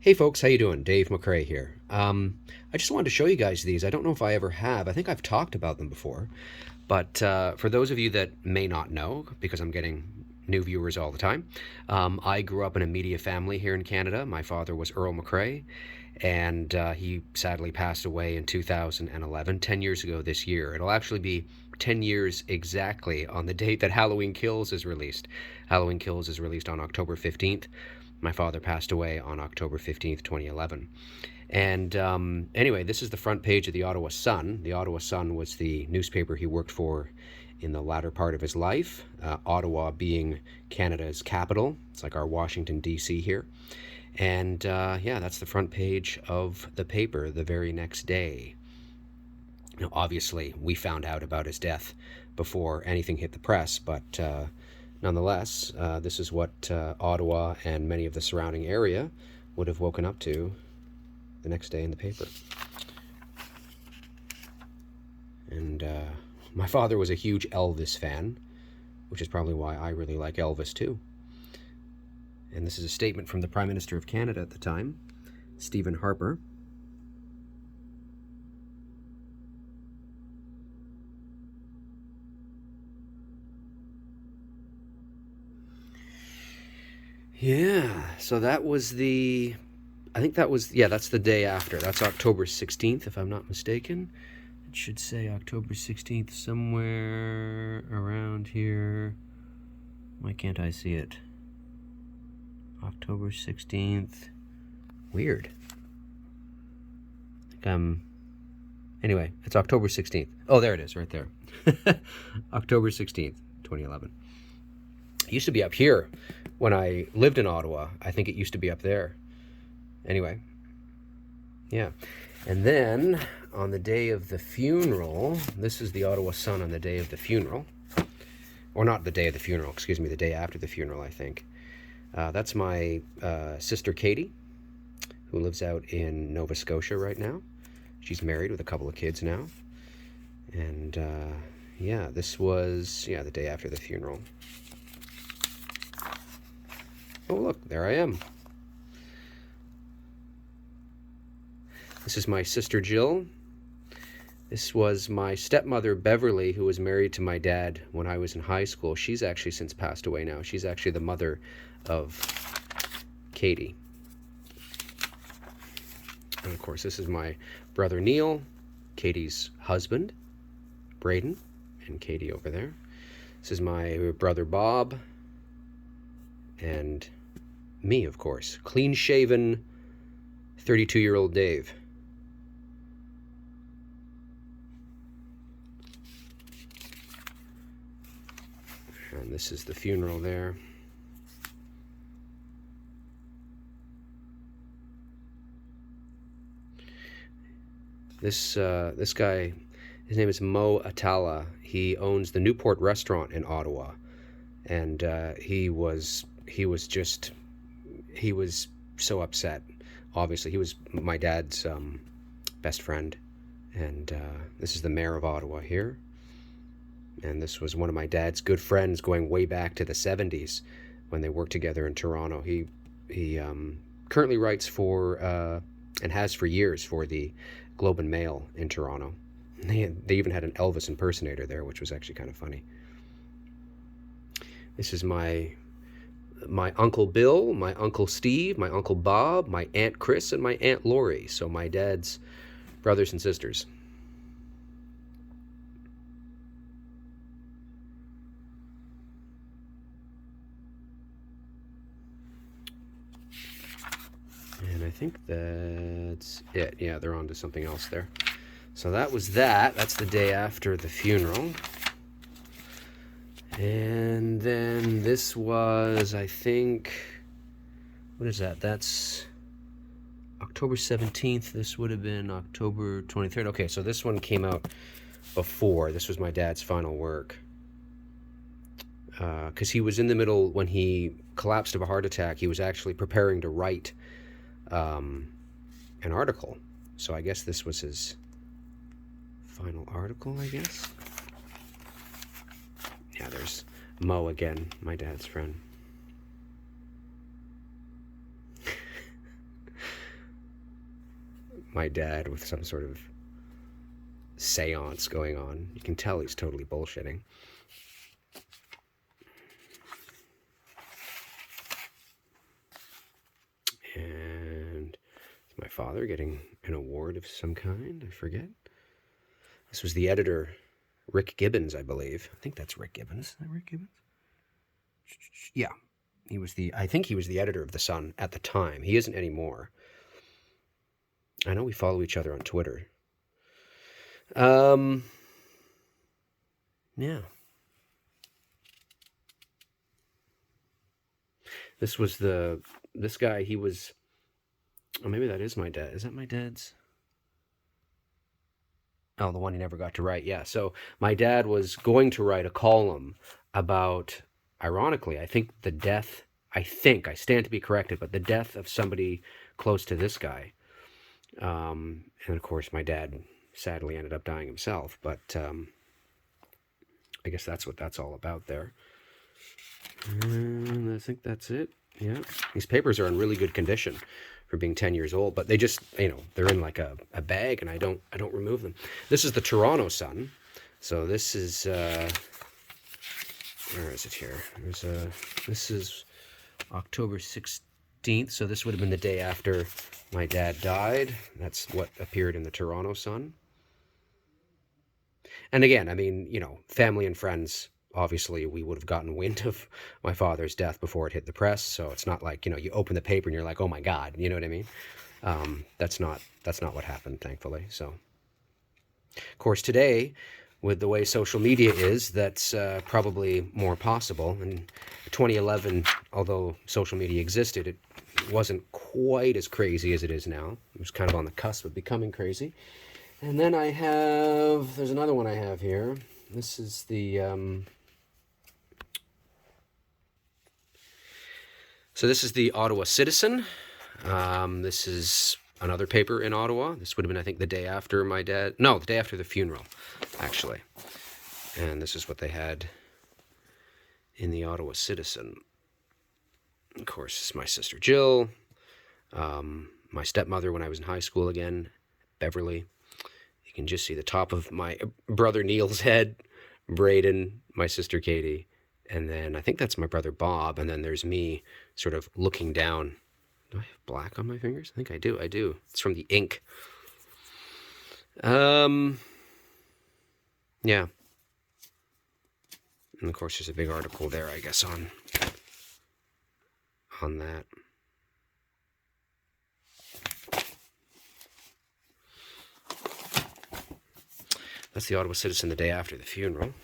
Hey folks, how you doing? Dave McRae here. I just wanted to show you guys these. I don't know if I ever have. I think I've talked about them before. But for those of you that may not know, because I'm getting new viewers all the time, I grew up in a media family here in Canada. My father was Earl McRae, and he sadly passed away in 2011, 10 years ago this year. It'll actually be 10 years exactly on the date that Halloween Kills is released. Halloween Kills is released on October 15th. My father passed away on October 15th, 2011. And anyway, this is the front page of the Ottawa Sun. The Ottawa Sun was the newspaper he worked for in the latter part of his life, Ottawa being Canada's capital. It's like our Washington, D.C. here. And yeah, that's the front page of the paper the very next day. Now, obviously, we found out about his death before anything hit the press, but nonetheless, this is what Ottawa and many of the surrounding area would have woken up to the next day in the paper. And my father was a huge Elvis fan, which is probably why I really like Elvis too. And this is a statement from the Prime Minister of Canada at the time, Stephen Harper. Yeah, so that was I think that was, yeah, that's the day after. That's October 16th, if I'm not mistaken. It should say October 16th somewhere around here. Why can't I see it? October 16th. Weird. Anyway, it's October 16th. Oh, there it is, right there. October 16th, 2011. It used to be up here when I lived in Ottawa. I think it used to be up there. Anyway, yeah. And then on the day of the funeral, this is the Ottawa Sun on the day of the funeral. Or not the day of the funeral, excuse me, the day after the funeral, I think. That's my sister Katie, who lives out in Nova Scotia right now. She's married with a couple of kids now. And yeah, this was, yeah, the day after the funeral. Oh, look, there I am. This is my sister Jill. This was my stepmother Beverly, who was married to my dad when I was in high school. She's actually since passed away now. She's actually the mother of Katie. And of course, this is my brother Neil, Katie's husband, Braden, and Katie over there. This is my brother Bob, and me, of course, clean-shaven 32-year-old Dave. And this is the funeral there. This guy, his name is Mo Atala. He owns the Newport restaurant in Ottawa, and he was so upset. Obviously, he was my dad's best friend, and this is the mayor of Ottawa here. And this was one of my dad's good friends going way back to the 70s when they worked together in Toronto. He currently writes for, and has for years, for the Globe and Mail in Toronto. They even had an Elvis impersonator there, which was actually kind of funny. This is my Uncle Bill, my Uncle Steve, my Uncle Bob, my Aunt Chris, and my Aunt Lori. So my dad's brothers and sisters. And I think that's it. Yeah, they're on to something else there. So that was that. That's the day after the funeral. And then this was, I think, what is that? That's October 17th. This would have been October 23rd. Okay, so this one came out before. This was my dad's final work. Because he was in the middle, when he collapsed of a heart attack, he was actually preparing to write an article. So I guess this was his final article, I guess. Yeah, there's Mo again, my dad's friend. my dad with some sort of seance going on. You can tell he's totally bullshitting. And my father getting an award of some kind, I forget. This was the editor, Rick Gibbons, I believe. I think that's Rick Gibbons. Is that Rick Gibbons? Yeah. I think he was the editor of The Sun at the time. He isn't anymore. I know we follow each other on Twitter. Yeah. This guy, he was, oh, maybe that is my dad. Is that my dad's? Oh, the one he never got to write. Yeah. So my dad was going to write a column about, ironically, I stand to be corrected, but the death of somebody close to this guy. And of course, my dad sadly ended up dying himself, but I guess that's what that's all about there. And I think that's it. Yeah. These papers are in really good condition for being 10 years old, but they just, they're in like a bag, and I don't remove them. This is the Toronto Sun. So this is, where is it here? This is October 16th. So this would have been the day after my dad died. That's what appeared in the Toronto Sun. And again, I mean, family and friends, obviously we would have gotten wind of my father's death before it hit the press. So it's not like, you open the paper and you're like, oh my God, you know what I mean? That's not what happened, thankfully. So, of course, today, with the way social media is, that's probably more possible. In 2011, although social media existed, it wasn't quite as crazy as it is now. It was kind of on the cusp of becoming crazy. And then there's another one I have here. This is so this is the Ottawa Citizen. This is another paper in Ottawa. This would have been, I think, the day after the day after the funeral, actually. And this is what they had in the Ottawa Citizen. Of course, this is my sister Jill, my stepmother when I was in high school again, Beverly. You can just see the top of my brother Neil's head, Braden, my sister Katie, and then I think that's my brother Bob, and then there's me sort of looking down. Do I have black on my fingers? I think I do. It's from the ink. Yeah. And of course there's a big article there, I guess, on that. That's the Ottawa Citizen the day after the funeral.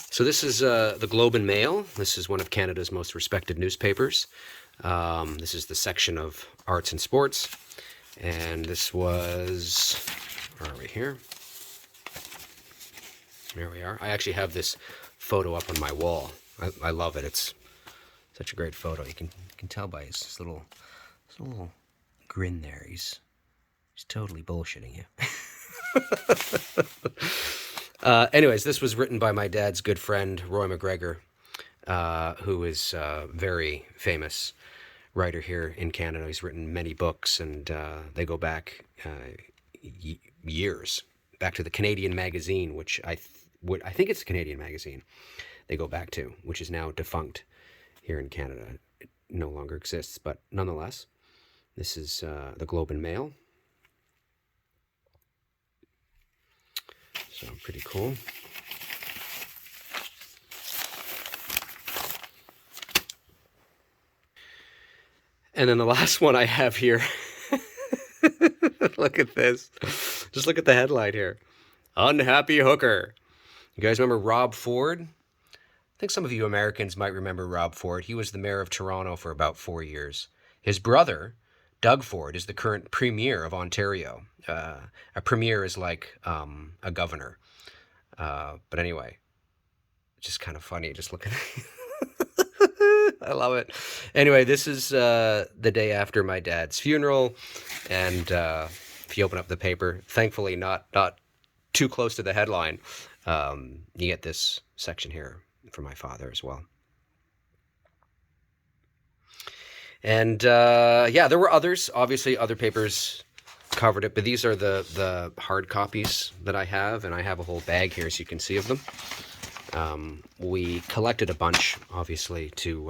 So this is the Globe and Mail. This is one of Canada's most respected newspapers. This is the section of arts and sports. And this was, where are we here? There we are. I actually have this photo up on my wall. I love it. It's such a great photo. You can tell by his little grin there. He's totally bullshitting you. Anyways, this was written by my dad's good friend, Roy McGregor, who is a very famous writer here in Canada. He's written many books, and they go back years, back to the Canadian magazine, which I think it's a Canadian magazine they go back to, which is now defunct here in Canada. It no longer exists, but nonetheless, this is the Globe and Mail. So pretty cool. And then the last one I have here, look at this. Just look at the headline here. Unhappy hooker. You guys remember Rob Ford? I think some of you Americans might remember Rob Ford. He was the mayor of Toronto for about 4 years. His brother, Doug Ford, is the current premier of Ontario. A premier is like a governor. But anyway, just kind of funny. Just look at it. I love it. Anyway, this is the day after my dad's funeral. And if you open up the paper, thankfully not too close to the headline, you get this section here for my father as well. And yeah, there were others, obviously other papers covered it, but these are the hard copies that I have, and I have a whole bag here, as you can see, of them. We collected a bunch, obviously, to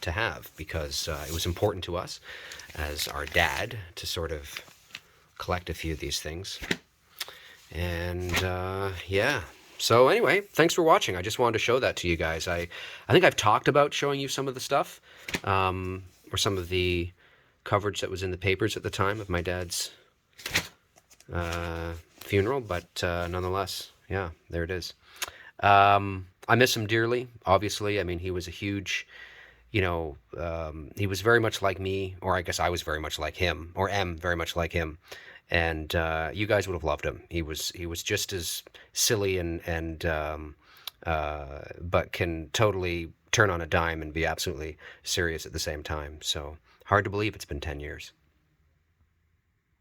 have, because it was important to us as our dad to sort of collect a few of these things. And yeah. So anyway, thanks for watching. I just wanted to show that to you guys. I think I've talked about showing you some of the stuff, or some of the coverage that was in the papers at the time of my dad's funeral, but nonetheless, yeah, there it is. I miss him dearly, obviously. I mean, he was a huge, he was very much like me, or I guess I was very much like him, or am very much like him. And you guys would have loved him. He was just as silly but can totally turn on a dime and be absolutely serious at the same time. So hard to believe it's been 10 years.